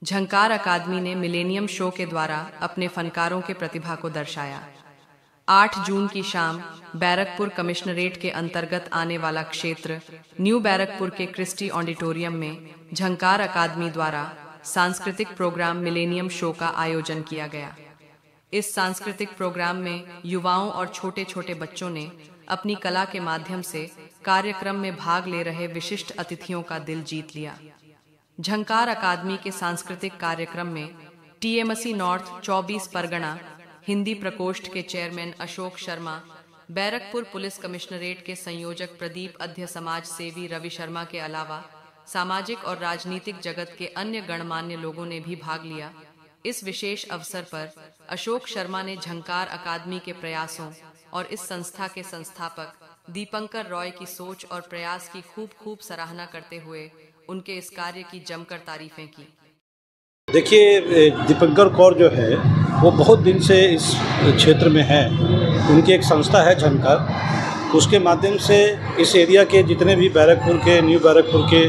झंकार अकादमी ने millennium show के द्वारा अपने फनकारों के प्रतिभा को दर्शाया। 8 जून की शाम बैरकपुर कमिश्नरेट के अंतर्गत आने वाला क्षेत्र न्यू बैरकपुर के क्रिस्टी ऑडिटोरियम में झंकार अकादमी द्वारा सांस्कृतिक प्रोग्राम मिलेनियम शो का आयोजन किया गया। इस सांस्कृतिक प्रोग्राम में युवाओं और छोटे छोटे बच्चों ने अपनी कला के माध्यम से कार्यक्रम में भाग ले रहे विशिष्ट अतिथियों का दिल जीत लिया। झंकार अकादमी के सांस्कृतिक कार्यक्रम में टीएमसी नॉर्थ 24 परगना हिंदी प्रकोष्ठ के chairman Ashok Sharma, Barrackpore police commissionerate के संयोजक प्रदीप अध्य, समाज सेवी रवि शर्मा के अलावा सामाजिक और राजनीतिक जगत के अन्य गणमान्य लोगों ने भी भाग लिया। इस विशेष अवसर पर अशोक शर्मा ने झंकार अकादमी के प्रयासों और इस संस्था के संस्थापक दीपंकर रॉय की सोच और प्रयास की खूब सराहना करते हुए उनके इस कार्य की जमकर तारीफें की। देखिए, दीपंकर कौर जो है वो बहुत दिन से इस क्षेत्र में है। उनकी एक संस्था है झंकार, उसके माध्यम से इस एरिया के जितने भी बैरकपुर के, न्यू बैरकपुर के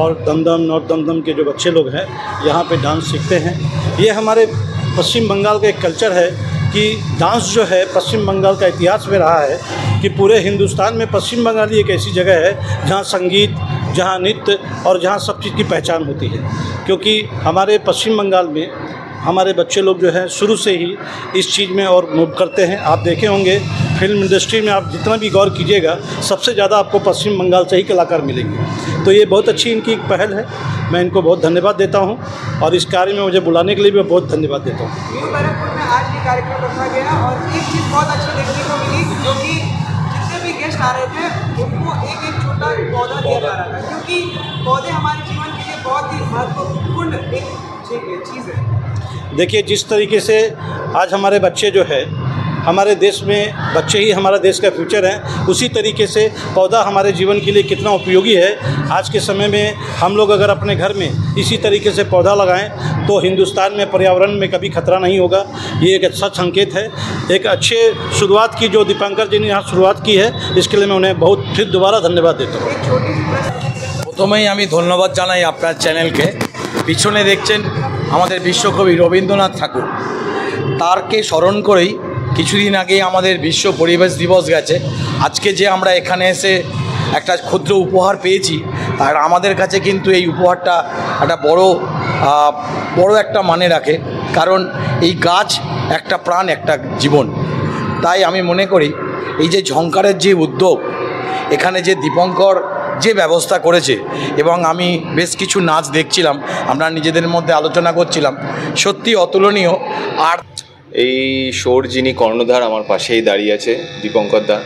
और दमदम, नॉर्थ दमदम के जो बच्चे लोग हैं यहाँ पे डांस सीखते हैं। ये हमारे पश्चिम बंगाल का एक कल्चर है कि डांस जो है पश्चिम बंगाल का इतिहास में रहा है कि पूरे हिंदुस्तान में पश्चिम बंगाल एक ऐसी जगह है जहाँ संगीत, जहाँ नृत्य और जहाँ सब चीज़ की पहचान होती है। क्योंकि हमारे पश्चिम बंगाल में हमारे बच्चे लोग जो हैं शुरू से ही इस चीज़ में और मूव करते हैं। आप देखे होंगे फिल्म इंडस्ट्री में आप जितना भी गौर कीजिएगा सबसे ज़्यादा आपको पश्चिम बंगाल से ही कलाकार मिलेंगे। तो ये बहुत अच्छी इनकी एक पहल है, मैं इनको बहुत धन्यवाद देता हूँ और इस कार्य में मुझे बुलाने के लिए भी बहुत धन्यवाद देता हूँ। न्यू बैरकपुर में आज ये कार्यक्रम रखा गया और एक चीज़ बहुत अच्छी देखने को मिली, जो कि जितने भी गेस्ट आ रहे थे उनको एक छोटा पौधा दिया जा रहा था, क्योंकि पौधे हमारे जीवन के लिए बहुत ही महत्वपूर्ण एक चीज़ है। देखिए, जिस तरीके से आज हमारे बच्चे जो है, हमारे देश में बच्चे ही हमारा देश का फ्यूचर हैं, उसी तरीके से पौधा हमारे जीवन के लिए कितना उपयोगी है। आज के समय में हम लोग अगर अपने घर में इसी तरीके से पौधा लगाएं तो हिंदुस्तान में पर्यावरण में कभी खतरा नहीं होगा। ये एक अच्छा संकेत है। एक अच्छे शुरुआत की जो दीपंकर जी ने यहाँ शुरुआत की है, इसके लिए मैं उन्हें बहुत फिर दोबारा धन्यवाद देता हूँ। প্রথমেই আমি ধন্যবাদ জানাই আপনার চ্যানেলকে। পিছনে দেখছেন আমাদের বিশ্বকবি রবীন্দ্রনাথ ঠাকুর, তারকে স্মরণ করেই কিছুদিন আগেই আমাদের বিশ্ব পরিবেশ দিবস গেছে। আজকে যে আমরা এখানে এসে একটা ক্ষুদ্র উপহার পেয়েছি, আর আমাদের কাছে কিন্তু এই উপহারটা একটা বড় একটা মানে রাখে, কারণ এই গাছ একটা প্রাণ, একটা জীবন। তাই আমি মনে করি এই যে ঝংকারের যে উদ্যোগ, এখানে যে দীপঙ্কর যে ব্যবস্থা করেছে, এবং আমি বেশ কিছু নাচ দেখছিলাম, আমরা নিজেদের মধ্যে আলোচনা করছিলাম, সত্যি অতুলনীয়। আর এই শোর যিনি কর্ণধার আমার পাশেই দাঁড়িয়ে আছে, দীপঙ্কর দা,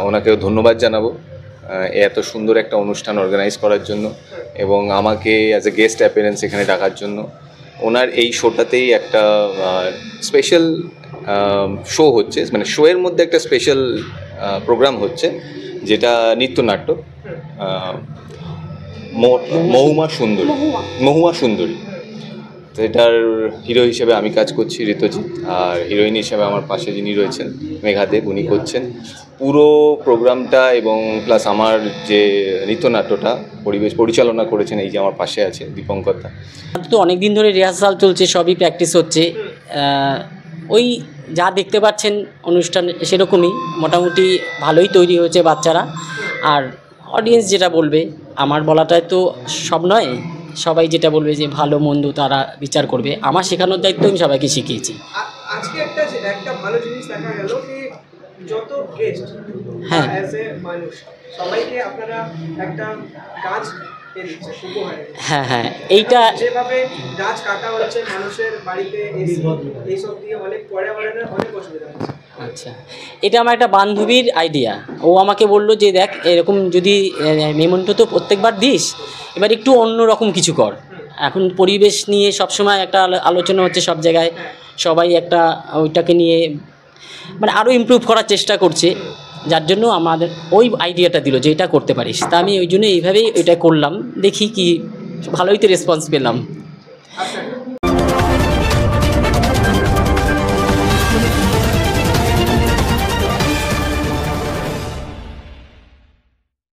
ওনাকেও ধন্যবাদ জানাবো এত সুন্দর একটা অনুষ্ঠান অর্গানাইজ করার জন্য এবং আমাকে অ্যাজ এ গেস্ট অ্যাপিয়ারেন্স এখানে ডাকার জন্য। ওনার এই শোটাতেই একটা স্পেশাল শো হচ্ছে, মানে শোয়ের মধ্যে একটা স্পেশাল প্রোগ্রাম হচ্ছে, যেটা নৃত্যনাট্য মহুয়া সুন্দরী। তো এটার হিরো হিসেবে আমি কাজ করছি, ঋতুজিৎ, আর হিরোইন হিসেবে আমার পাশে যিনি রয়েছেন মেঘাদেব, উনি করছেন পুরো প্রোগ্রামটা, এবং প্লাস আমার যে নৃত্যনাট্যটা পরিচালনা করেছেন এই যে আমার পাশে আছে দীপঙ্কর দা। তো অনেক দিন ধরে রিহার্সাল চলছে, সবই প্র্যাকটিস হচ্ছে। ওই যা দেখতে পাচ্ছেন অনুষ্ঠান সেরকমই মোটামুটি ভালোই তৈরি হয়েছে বাচ্চারা। আর অডিয়েন্স যেটা বলবে, আমার বলাটাই তো সব নয়, সবাই যেটা বলবে যে ভালো মন্দ তারা বিচার করবে। আমার শেখানোর দায়িত্ব আমি সবাইকে শিখিয়েছি। আজকে একটা ভালো জিনিস দেখা গেল যে যত গেস্ট, হ্যাঁ, অ্যাজ এ মানুষ সবাইকে আপনারা একটা গাছ হ্যাঁ এইটা যেভাবে গাছ কাটা হচ্ছে মানুষের বাড়িতে এইসব দিয়ে অনেক পর্যাবরণের অনেক অসুবিধা হচ্ছে। আচ্ছা, এটা আমার একটা বান্ধবীর আইডিয়া। ও আমাকে বললো যে দেখ, এরকম যদি মেমন্টো তো প্রত্যেকবার দিস, এবার একটু অন্যরকম কিছু কর। এখন পরিবেশ নিয়ে সবসময় একটা আলোচনা হচ্ছে সব জায়গায়, সবাই একটা ওইটাকে নিয়ে মানে আরও ইমপ্রুভ করার চেষ্টা করছে, যার জন্য আমাদের ওই আইডিয়াটা দিল যে এটা করতে পারিস। তা আমি ওই জন্য এইভাবেই ওইটা করলাম, দেখি কি ভালোই তো রেসপন্স পেলাম।